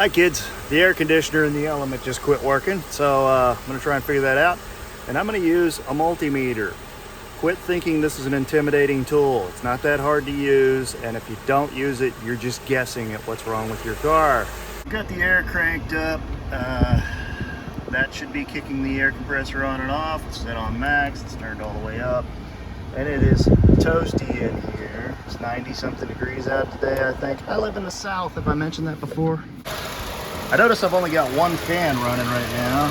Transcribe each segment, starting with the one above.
Hi kids, the air conditioner in the element just quit working, so I'm going to try and figure that out. And I'm going to use a multimeter. Quit thinking this is an intimidating tool. It's not that hard to use, and if you don't use it, you're just guessing at what's wrong with your car. Got the air cranked up. That should be kicking the air compressor on and off. It's set on max, it's turned all the way up. And it is toasty in here. It's 90 something degrees out today, I think. I live in the south, have I mentioned that before? I notice I've only got one fan running right now.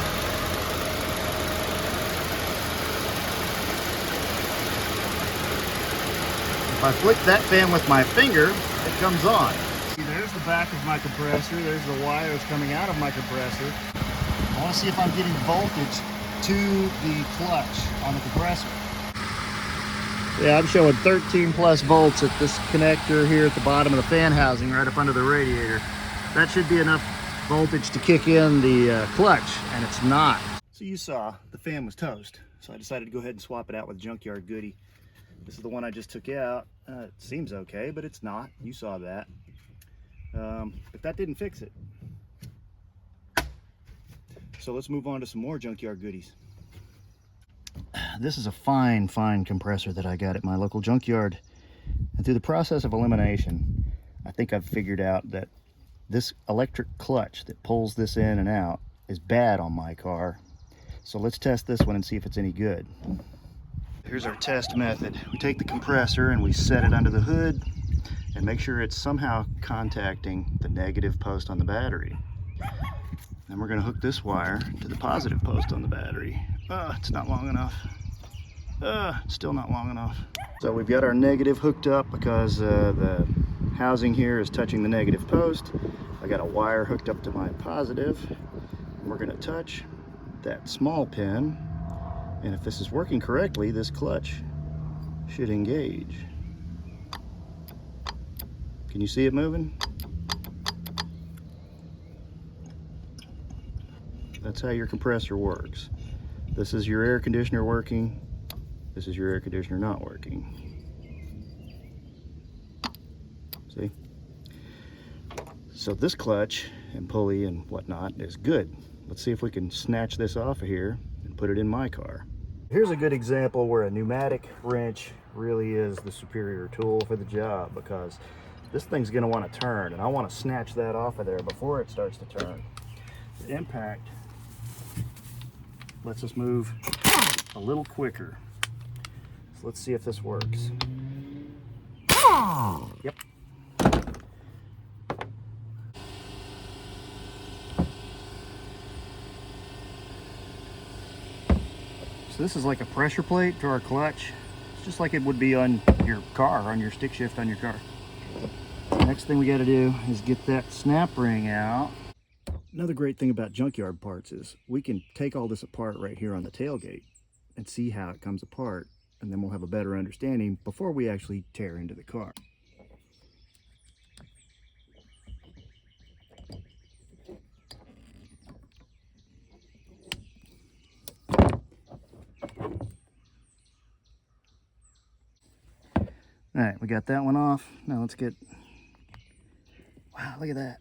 If I flick that fan with my finger, it comes on. See, there's the back of my compressor. There's the wires coming out of my compressor. I want to see if I'm getting voltage to the clutch on the compressor. Yeah, I'm showing 13 plus volts at this connector here at the bottom of the fan housing right up under the radiator. That should be enough voltage to kick in the clutch, and it's not. So you saw the fan was toast, so I decided to go ahead and swap it out with Junkyard Goody. This is the one I just took out. It seems okay, but it's not. You saw that. But that didn't fix it. So let's move on to some more Junkyard Goodies. This is a fine compressor that I got at my local junkyard. And through the process of elimination, I think I've figured out that this electric clutch that pulls this in and out is bad on my car. So let's test this one and see if it's any good. Here's our test method. We take the compressor and we set it under the hood and make sure it's somehow contacting the negative post on the battery. Then we're going to hook this wire to the positive post on the battery. It's not long enough. Still not long enough. So we've got our negative hooked up because the housing here is touching the negative post. I got a wire hooked up to my positive. We're going to touch that small pin, and if this is working correctly, this clutch should engage. Can you see it moving? That's how your compressor works. This is your air conditioner working. This is your air conditioner not working. See? So this clutch and pulley and whatnot is good. Let's see if we can snatch this off of here and put it in my car. Here's a good example where a pneumatic wrench really is the superior tool for the job, because this thing's going to want to turn, and I want to snatch that off of there before it starts to turn. The impact lets us move a little quicker. So let's see if this works. Yep. So this is like a pressure plate to our clutch. It's just like it would be on your car, on your stick shift on your car. Next thing we got to do is get that snap ring out. Another great thing about junkyard parts is we can take all this apart right here on the tailgate and see how it comes apart, and then we'll have a better understanding before we actually tear into the car. All right, we got that one off. Now let's get, wow, look at that.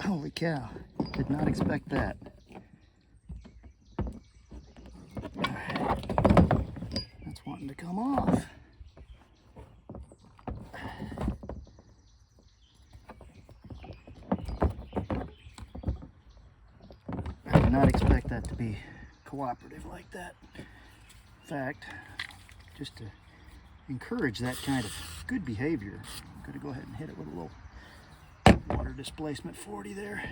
Holy cow, did not expect that. All right. That's wanting to come off. I did not expect that to be cooperative like that. In fact, just to encourage that kind of good behavior, I'm going to go ahead and hit it with a little water displacement 40 there.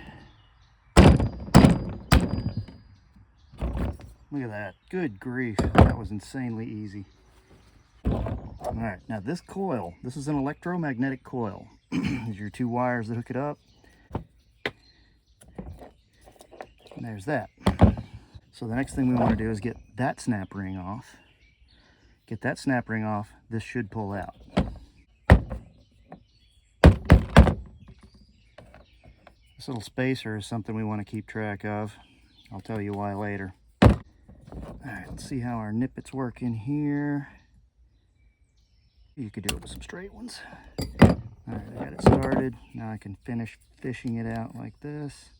Look at that. Good grief. That was insanely easy. All right, now this coil, this is an electromagnetic coil. These are your two wires that hook it up. And there's that. So the next thing we want to do is get that snap ring off. Get that snap ring off, this should pull out. This little spacer is something we want to keep track of. I'll tell you why later. All right, let's see how our nippets work in here. You could do it with some straight ones. All All right, I got it started. Now I can finish fishing it out like this.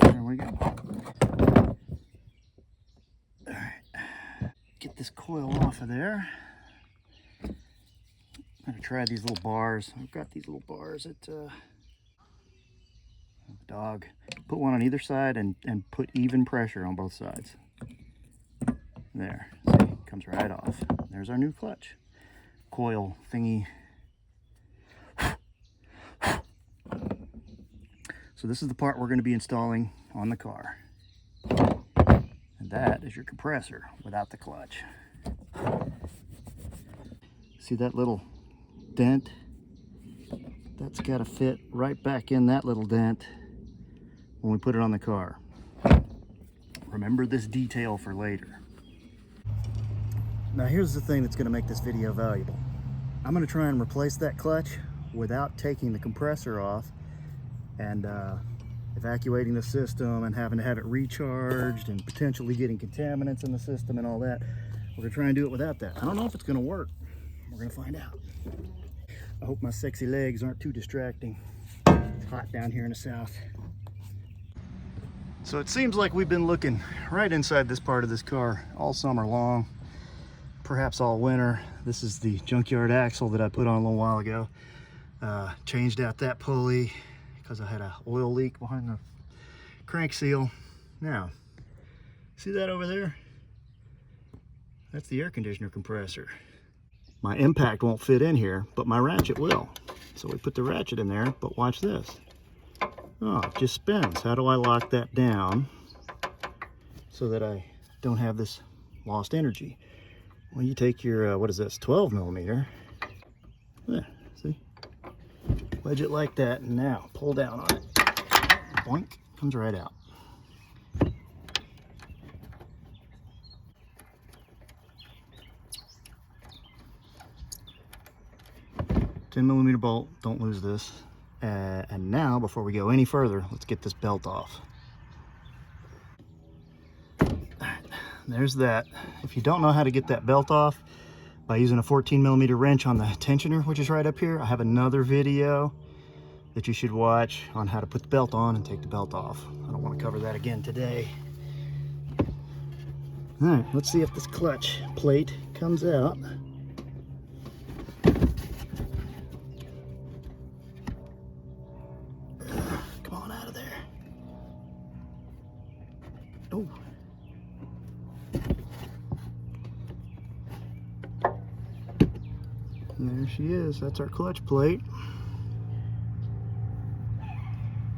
There we go. All right, get this coil off of there. I'm gonna try these little bars. I've got these little bars at the dog. Put one on either side and put even pressure on both sides. There, see, comes right off. There's our new clutch coil thingy. So this is the part we're going to be installing on the car. And that is your compressor without the clutch. See that little dent? That's got to fit right back in that little dent when we put it on the car. Remember this detail for later. Now here's the thing that's going to make this video valuable. I'm going to try and replace that clutch without taking the compressor off and evacuating the system and having to have it recharged and potentially getting contaminants in the system and all that. We're going to try and do it without that. I don't know if it's going to work. We're going to find out. I hope my sexy legs aren't too distracting. It's hot down here in the south. So it seems like we've been looking right inside this part of this car all summer long, perhaps all winter. This is the junkyard axle that I put on a little while ago. Changed out that pulley because I had an oil leak behind the crank seal. Now, see that over there? That's the air conditioner compressor. My impact won't fit in here, but my ratchet will. So we put the ratchet in there, but watch this. Oh, it just spins. How do I lock that down so that I don't have this lost energy? Well, you take your, what is this, 12 millimeter. There, see? Wedge it like that, and now pull down on it. Boink, comes right out. 10 millimeter bolt, don't lose this. And now, before we go any further, let's get this belt off. There's that. If you don't know how to get that belt off by using a 14 millimeter wrench on the tensioner, which is right up here, I have another video that you should watch on how to put the belt on and take the belt off. I don't want to cover that again today. All right, let's see if this clutch plate comes out. Come on out of there. Oh. And there she is. That's our clutch plate.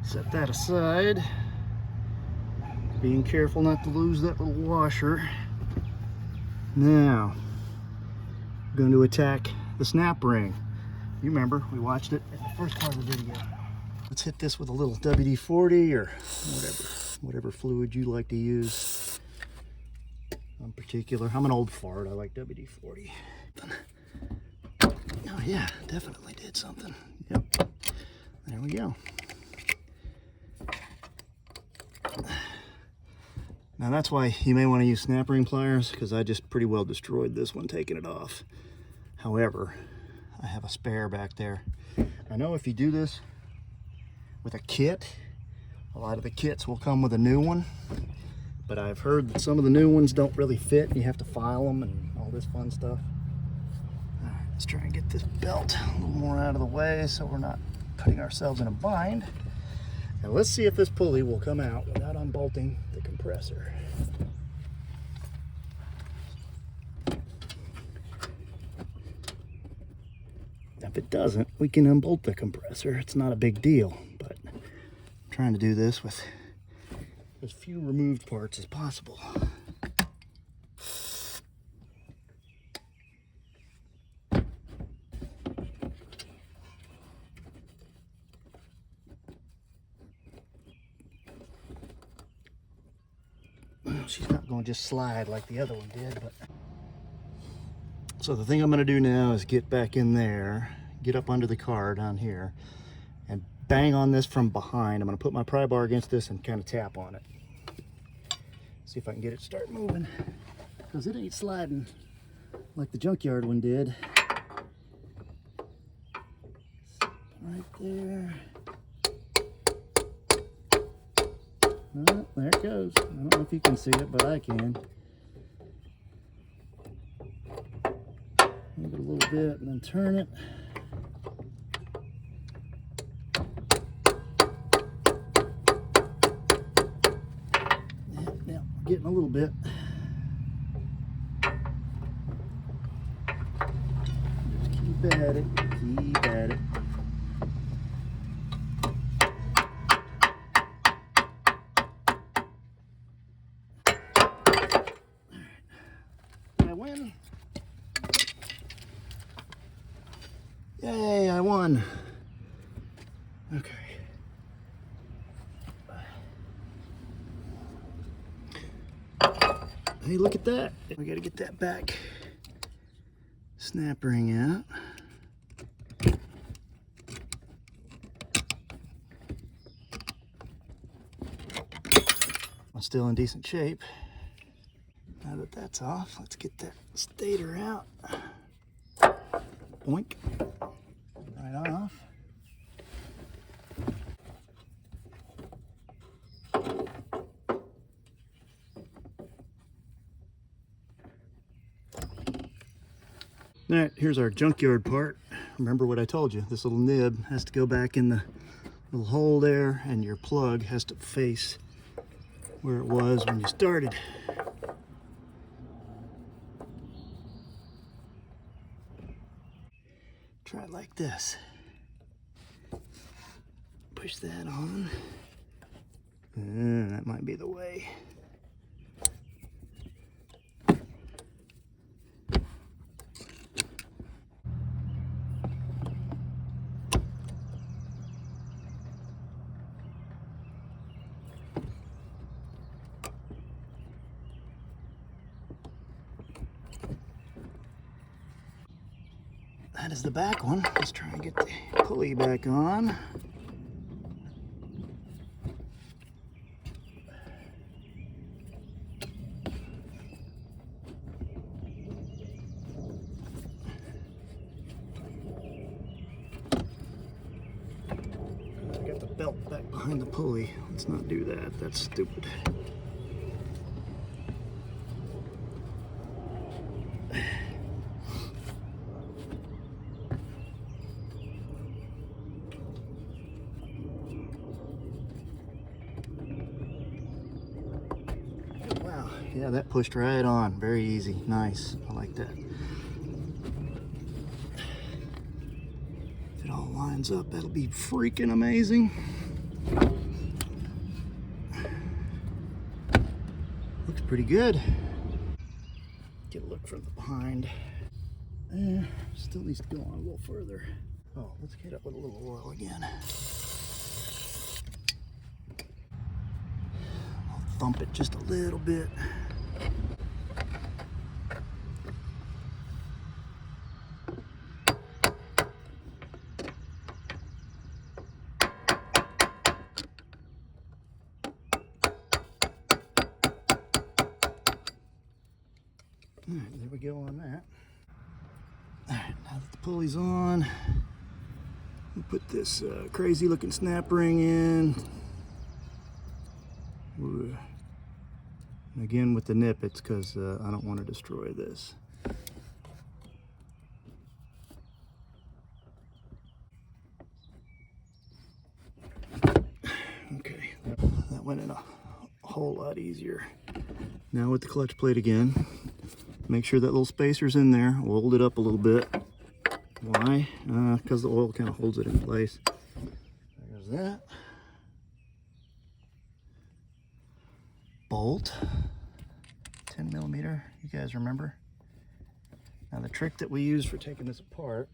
Set that aside. Being careful not to lose that little washer. Now, we're going to attack the snap ring. You remember, we watched it in the first part of the video. Let's hit this with a little WD-40 or whatever fluid you like to use. In particular, I'm an old fart. I like WD-40. Oh yeah, definitely did something. Yep. There we go. Now that's why you may want to use snap ring pliers, because I just pretty well destroyed this one taking it off. However, I have a spare back there. I know if you do this with a kit, a lot of the kits will come with a new one, but I've heard that some of the new ones don't really fit. You have to file them and all this fun stuff. All right, let's try and get this belt a little more out of the way so we're not putting ourselves in a bind. Now let's see if this pulley will come out without unbolting the compressor. If it doesn't, we can unbolt the compressor. It's not a big deal, but I'm trying to do this with as few removed parts as possible. She's not going to just slide like the other one did, but So the thing I'm going to do now is get back in there, get up under the car down here, and bang on this from behind. I'm going to put my pry bar against this and kind of tap on it. See if I can get it to start moving, because it ain't sliding like the junkyard one did. Right there. Oh, there it goes. I don't know if you can see it, but I can. Move it a little bit and then turn it. Yeah, getting a little bit. Just keep at it, keep at it. Did I win? Yay, I won. Okay. Hey, look at that. We gotta get that back snap ring out. I'm still in decent shape. Now that that's off, let's get that stator out. Boink. Right off. All right, here's our junkyard part. Remember what I told you, this little nib has to go back in the little hole there, and your plug has to face where it was when you started. Try it like this. Push that on. That might be the way. That is the back one. Let's try and get the pulley back on. I got the belt back behind the pulley. Let's not do that. That's stupid. Yeah, that pushed right on. Very easy. Nice. I like that. If it all lines up, that'll be freaking amazing. Looks pretty good. Get a look from the behind. Still needs to go on a little further. Oh, let's get up with a little oil again. I'll thump it just a little bit. Alright, there we go on that. Alright, now that the pulley's on, we'll put this crazy looking snap ring in. Ooh. And again with the nip, it's because I don't want to destroy this. Okay, that went in a whole lot easier. Now with the clutch plate again, make sure that little spacer's in there. Hold it up a little bit. Why? Because the oil kind of holds it in place. There's that. Bolt. 10 millimeter. You guys remember? Now the trick that we use for taking this apart,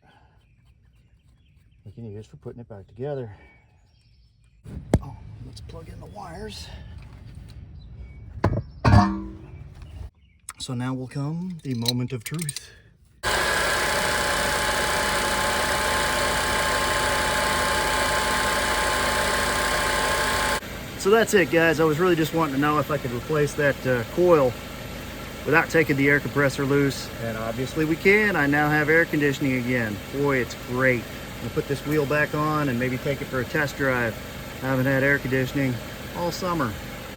we can use for putting it back together. Oh, let's plug in the wires. So now will come the moment of truth. So that's it, guys. I was really just wanting to know if I could replace that coil without taking the air compressor loose, and obviously we can. I now have air conditioning again. Boy, it's great. I'm gonna put this wheel back on and maybe take it for a test drive. I haven't had air conditioning all summer.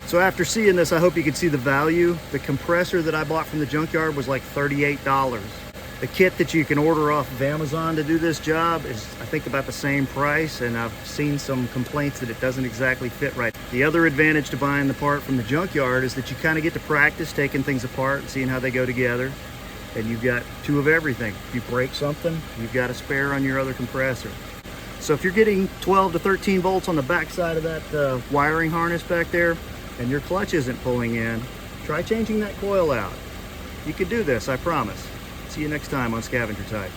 So after seeing this, I hope you can see the value. The compressor that I bought from the junkyard was like $38. The kit that you can order off of Amazon to do this job is, I think, about the same price, and I've seen some complaints that it doesn't exactly fit right. The other advantage to buying the part from the junkyard is that you kind of get to practice taking things apart and seeing how they go together, and you've got two of everything. If you break something, you've got a spare on your other compressor. So if you're getting 12 to 13 volts on the back side of that wiring harness back there, and your clutch isn't pulling in, try changing that coil out. You could do this, I promise. See you next time on Scavenger Type.